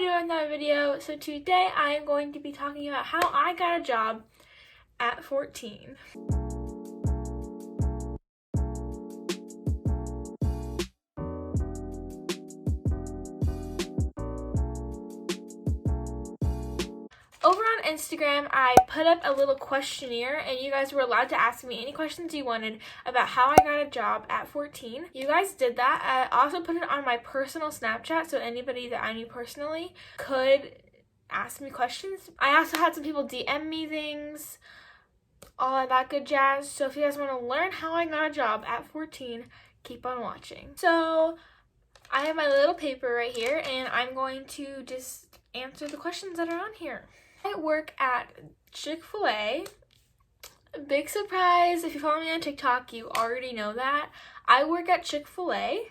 you doing another video? So today I am going to be talking about how I got a job at 14. Over on Instagram, I put up a little questionnaire and you guys were allowed to ask me any questions you wanted about how I got a job at 14. You guys did that. I also put it on my personal Snapchat so anybody that I knew personally could ask me questions. I also had some people DM me things, all of that good jazz. So if you guys want to learn how I got a job at 14, keep on watching. So I have my little paper right here and I'm going to just answer the questions that are on here. I work at Chick-fil-A. Big surprise, if you follow me on TikTok, you already know that. I work at Chick-fil-A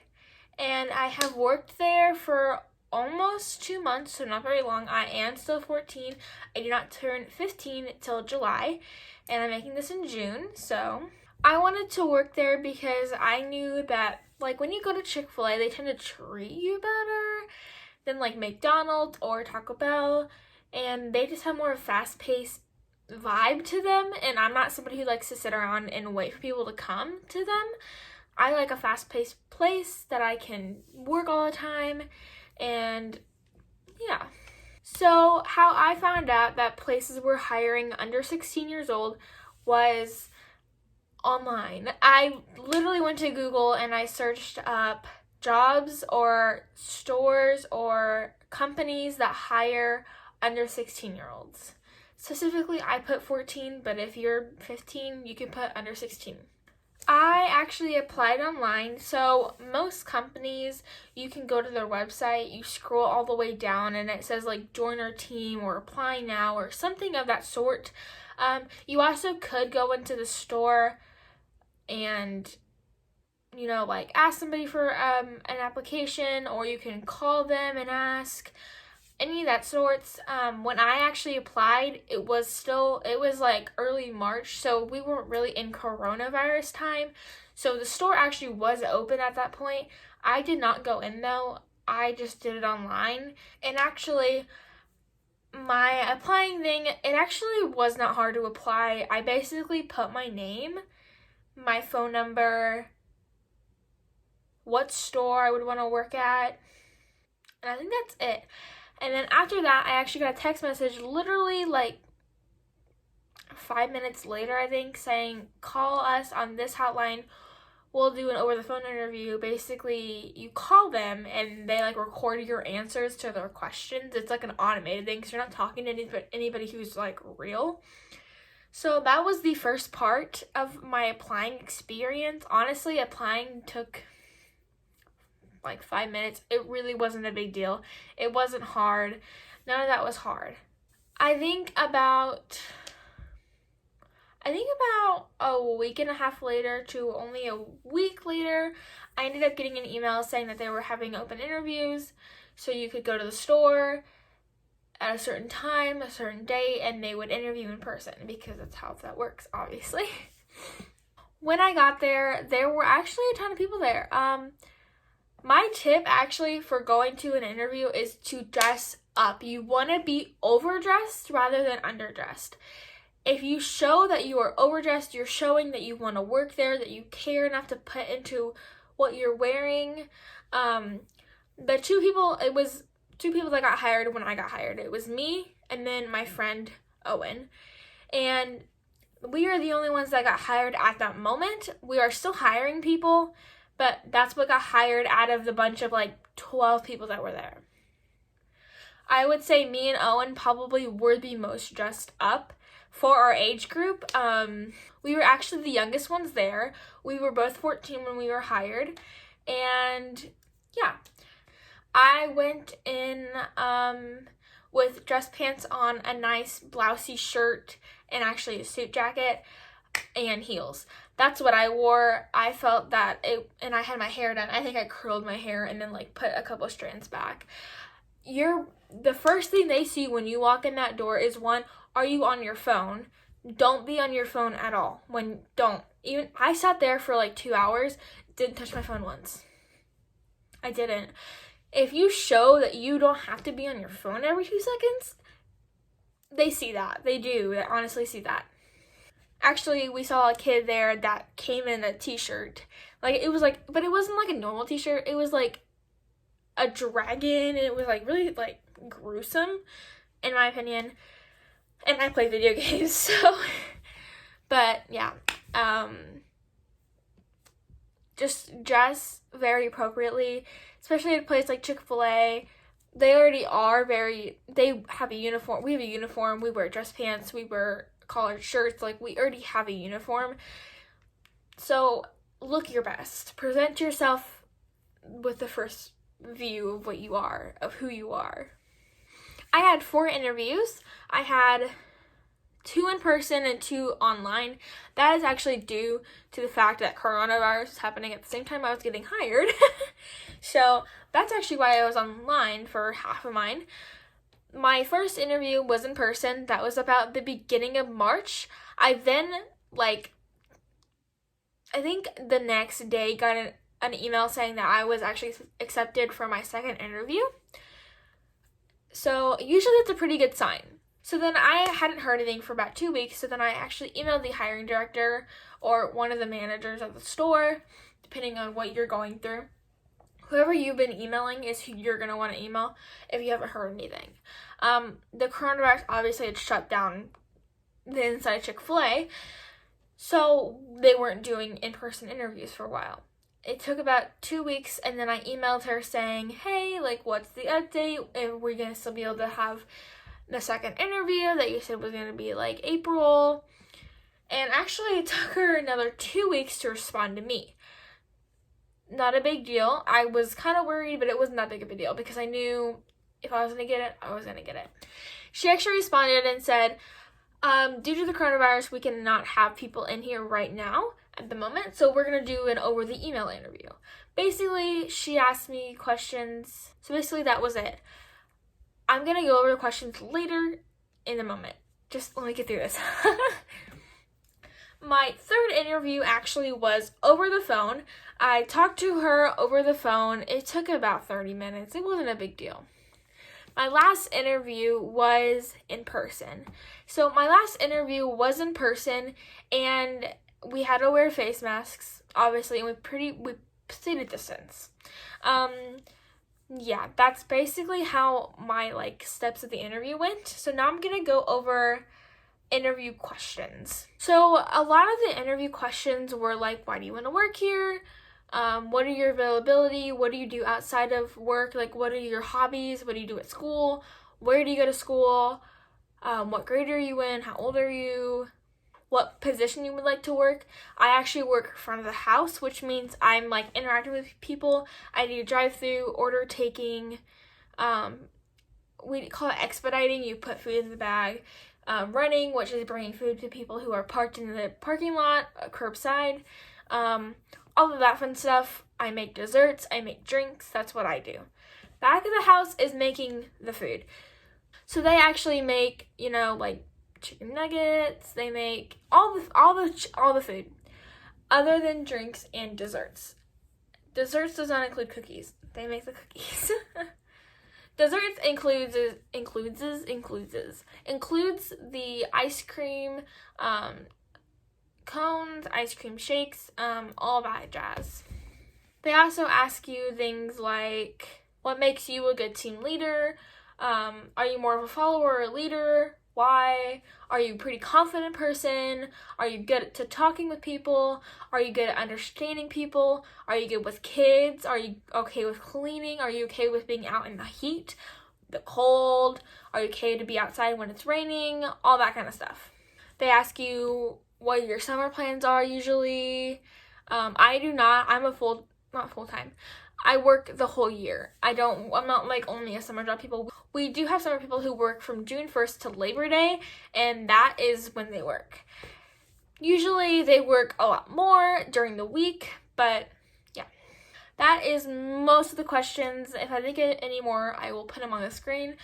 and I have worked there for almost 2 months, so not very long. I am still 14. I do not turn 15 till July, and I'm making this in June. So I wanted to work there because I knew that, like, when you go to Chick-fil-A, they tend to treat you better than like McDonald's or Taco Bell, and they just have more of a fast-paced vibe to them, and I'm not somebody who likes to sit around and wait for people to come to them. I like a fast-paced place that I can work all the time, and yeah. So how I found out that places were hiring under 16 years old was online. I literally went to Google and I searched up jobs or stores or companies that hire under 16-year-olds. Specifically, I put 14, but if you're 15, you can put under 16. I actually applied online, so most companies, you can go to their website, you scroll all the way down, and it says like join our team or apply now or something of that sort. You also could go into the store and, you know, like ask somebody for an application, or you can call them and ask. Any of that sorts. When I actually applied, it was like early March, so we weren't really in coronavirus time. So the store actually was open at that point. I did not go in though. I just did it online. And actually, my applying thing, it actually was not hard to apply. I basically put my name, my phone number, what store I would want to work at, and I think that's it. And then after that, I actually got a text message literally like 5 minutes later, I think, saying, call us on this hotline. We'll do an over-the-phone interview. Basically, you call them and they like record your answers to their questions. It's like an automated thing because you're not talking to anybody who's like real. So that was the first part of my applying experience. Honestly, applying took like 5 minutes. It really wasn't a big deal. It wasn't hard. None of that was hard. I think about a week and a half later to only a week later, I ended up getting an email saying that they were having open interviews, so you could go to the store at a certain time, a certain date, and they would interview in person because that's how that works, obviously. When I got there, there were actually a ton of people there. My tip actually for going to an interview is to dress up. You want to be overdressed rather than underdressed. If you show that you are overdressed, you're showing that you want to work there, that you care enough to put into what you're wearing. It was two people that got hired when I got hired. It was me and then my friend Owen. And we are the only ones that got hired at that moment. We are still hiring people, but that's what got hired out of the bunch of like 12 people that were there. I would say me and Owen probably were the most dressed up for our age group. We were actually the youngest ones there. We were both 14 when we were hired. And yeah, I went in with dress pants on, a nice blousey shirt, and actually a suit jacket, and heels. That's what I wore. I felt that and I had my hair done. I think I curled my hair and then like put a couple strands back. The first thing they see when you walk in that door is, one, are you on your phone? Don't be on your phone at all. Even I sat there for like 2 hours, didn't touch my phone once. I didn't. if you show that you don't have to be on your phone every 2 seconds, they see that. They do. They honestly see that. Actually, we saw a kid there that came in a t-shirt. Like, it was like, but it wasn't like a normal t-shirt. It was like a dragon, and it was like really like gruesome, in my opinion. And I play video games, so. But yeah, just dress very appropriately, especially at a place like Chick-fil-A. They already are they have a uniform. We have a uniform. We wear dress pants. We wear collared shirts. Like, we already have a uniform. So look your best. Present yourself with the first view of what you are, of who you are. I had 4 interviews. I had 2 in person and 2 online. That is actually due to the fact that coronavirus is happening at the same time I was getting hired. So that's actually why I was online for half of mine. My first interview was in person. That was about the beginning of March. I then, I think the next day got an email saying that I was actually accepted for my second interview. So usually that's a pretty good sign. So then I hadn't heard anything for about 2 weeks, so then I actually emailed the hiring director or one of the managers at the store, depending on what you're going through. Whoever you've been emailing is who you're going to want to email if you haven't heard anything. The coronavirus obviously had shut down the inside of Chick-fil-A, so they weren't doing in-person interviews for a while. It took about 2 weeks, and then I emailed her saying, hey, like, what's the update? Are we going to still be able to have the second interview that you said was going to be like April? And actually it took her another 2 weeks to respond to me. Not a big deal. I was kind of worried, but it wasn't that big of a deal because I knew if I was going to get it, I was going to get it. She actually responded and said, due to the coronavirus, we cannot have people in here right now at the moment, so we're going to do an over the email interview. Basically, she asked me questions. So basically that was it. I'm going to go over the questions later in a moment. Just let me get through this. My third interview actually was over the phone. I talked to her over the phone. It took about 30 minutes. It wasn't a big deal. My last interview was in person. So my last interview was in person, and we had to wear face masks, obviously, and we stayed a distance. Yeah, that's basically how my steps of the interview went. So now I'm gonna go over interview questions. So a lot of the interview questions were like, why do you want to work here? What are your availability? What do you do outside of work? Like, what are your hobbies? What do you do at school? Where do you go to school? What grade are you in? How old are you? What position you would like to work. I actually work in front of the house, which means I'm interacting with people. I do drive-through, order taking. We call it expediting. You put food in the bag. Running, which is bringing food to people who are parked in the parking lot, curbside. All of that fun stuff. I make desserts. I make drinks. That's what I do. Back of the house is making the food. So they actually make, chicken nuggets. They make all the food, other than drinks and desserts. Desserts does not include cookies. They make the cookies. Desserts includes the ice cream, cones, ice cream shakes, all that jazz. They also ask you things like, what makes you a good team leader? Are you more of a follower or a leader? Why? Are you a pretty confident person? Are you good to talking with people? Are you good at understanding people? Are you good with kids? Are you okay with cleaning? Are you okay with being out in the heat, the cold? Are you okay to be outside when it's raining? All that kind of stuff. They ask you what your summer plans are usually. I do not. I'm not full-time. I work the whole year. I'm not only a summer job people. We do have summer people who work from June 1st to Labor Day, and that is when they work. Usually they work a lot more during the week, but yeah. That is most of the questions. If I think of any more, I will put them on the screen,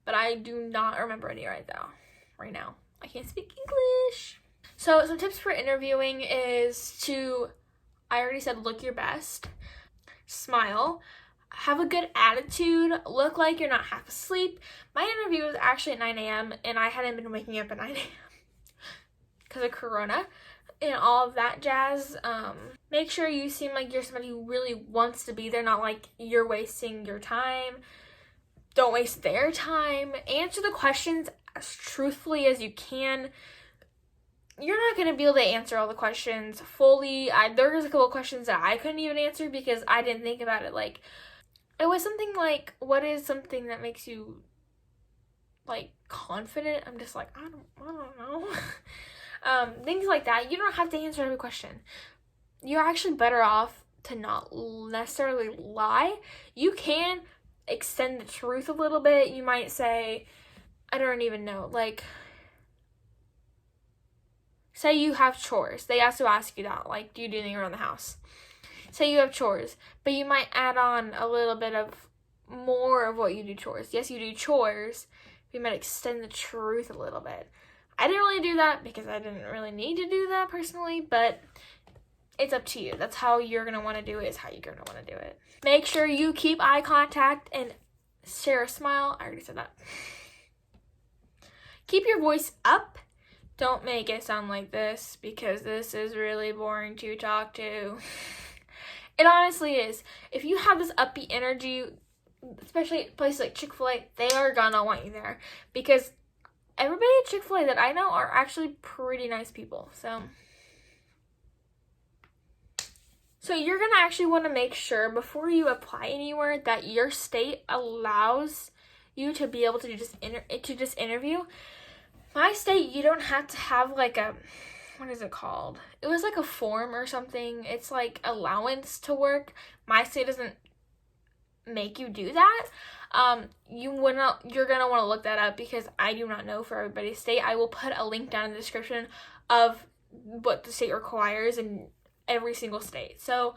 but I do not remember any right now. I can't speak English. So some tips for interviewing is I already said look your best. Smile. have a good attitude, look like you're not half asleep. My interview was actually at 9 a.m. and I hadn't been waking up at 9 a.m. because of Corona and all of that jazz. Make sure you seem like you're somebody who really wants to be there, not like you're wasting your time. Don't waste their time. Answer the questions as truthfully as you can. You're not going to be able to answer all the questions fully. There's a couple questions that I couldn't even answer because I didn't think about it. Like, it was something like, what is something that makes you, like, confident? I'm just like, I don't know. Things like that. You don't have to answer every question. You're actually better off to not necessarily lie. You can extend the truth a little bit. You might say, I don't even know, like, say you have chores. They also ask you that, like, do you do anything around the house? Say you have chores, but you might add on a little bit of more of what you do chores. Yes, you do chores, but you might extend the truth a little bit. I didn't really do that because I didn't really need to do that personally, but it's up to you. That's how you're going to want to do it, is how you're going to want to do it. Make sure you keep eye contact and share a smile. I already said that. Keep your voice up. Don't make it sound like this because this is really boring to talk to. It honestly is. If you have this upbeat energy, especially at places like Chick-fil-A, they are gonna want you there because everybody at Chick-fil-A that I know are actually pretty nice people. So you're gonna actually want to make sure before you apply anywhere that your state allows you to be able to just interview. My state, you don't have to have like a, what is it called? It was like a form or something. It's like allowance to work. My state doesn't make you do that. You're gonna want to look that up because I do not know for everybody's state. I will put a link down in the description of what the state requires in every single state. So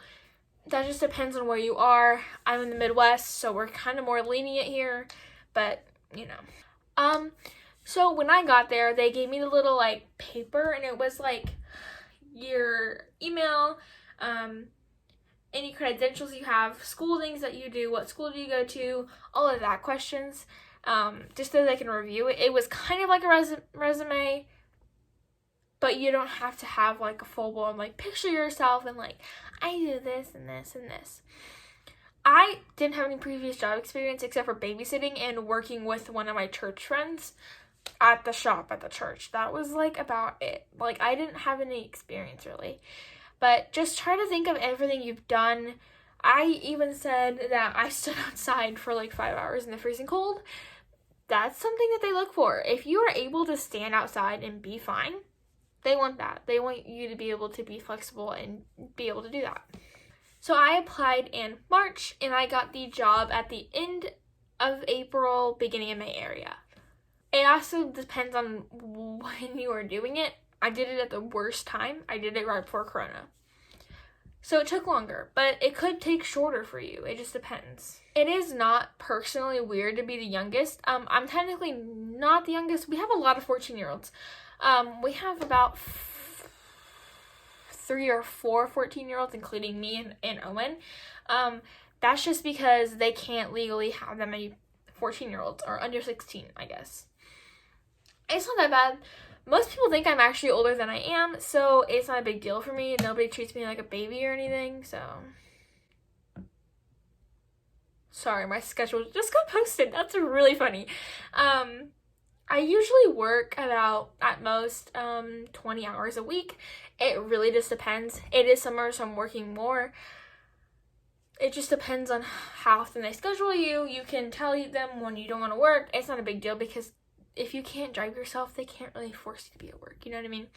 that just depends on where you are. I'm in the Midwest, so we're kind of more lenient here, but you know. So when I got there, they gave me the little like paper, and it was like your email, any credentials you have, school things that you do, what school do you go to, all of that questions, just so they can review it. It was kind of like a resume, but you don't have to have like a full-blown like picture yourself and like, I do this and this and this. I didn't have any previous job experience except for babysitting and working with one of my church friends at the shop at the church. That was like about it. Like, I didn't have any experience really, but just try to think of everything you've done. I even said that I stood outside for like 5 hours in the freezing cold. That's something that they look for. If you are able to stand outside and be fine, they want that. They want you to be able to be flexible and be able to do that. So I applied in March and I got the job at the end of April, beginning of May area. It also depends on when you are doing it. I did it at the worst time. I did it right before Corona. So it took longer, but it could take shorter for you. It just depends. It is not personally weird to be the youngest. I'm technically not the youngest. We have a lot of 14-year-olds. We have about 3 or 4 14-year-olds, including me and Owen. That's just because they can't legally have that many 14-year-olds, or under 16, I guess. It's not that bad. Most people think I'm actually older than I am, so it's not a big deal for me. Nobody treats me like a baby or anything, so. Sorry, my schedule just got posted. That's really funny. I usually work about, at most, 20 hours a week. It really just depends. It is summer, so I'm working more. It just depends on how often they schedule you. You can tell them when you don't want to work. It's not a big deal because if you can't drive yourself, they can't really force you to be at work. You know what I mean?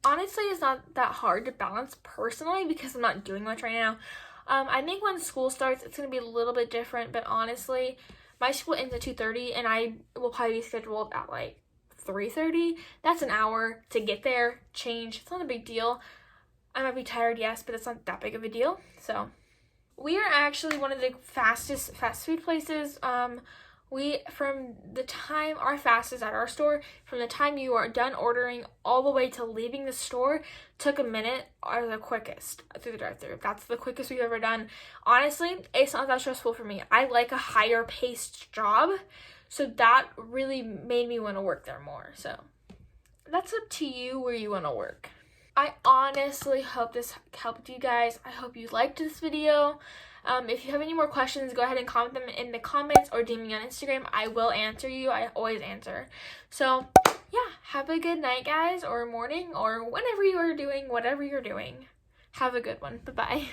Honestly, it's not that hard to balance personally because I'm not doing much right now. I think when school starts, it's going to be a little bit different. But honestly, my school ends at 2:30 and I will probably be scheduled at like 3:30. That's an hour to get there, change. It's not a big deal. I might be tired, yes, but it's not that big of a deal. So we are actually one of the fastest fast food places. from the time our fastest at our store, from the time you are done ordering all the way to leaving the store, took a minute, or the quickest through the drive-thru. That's the quickest we've ever done. Honestly, it's not that stressful for me. I like a higher paced job, so that really made me want to work there more. So that's up to you where you want to work. I honestly hope this helped you guys. I hope you liked this video. If you have any more questions, go ahead and comment them in the comments or DM me on Instagram. I will answer you. I always answer. So, yeah, have a good night, guys, or morning, or whenever you are doing whatever you're doing. Have a good one. Bye-bye.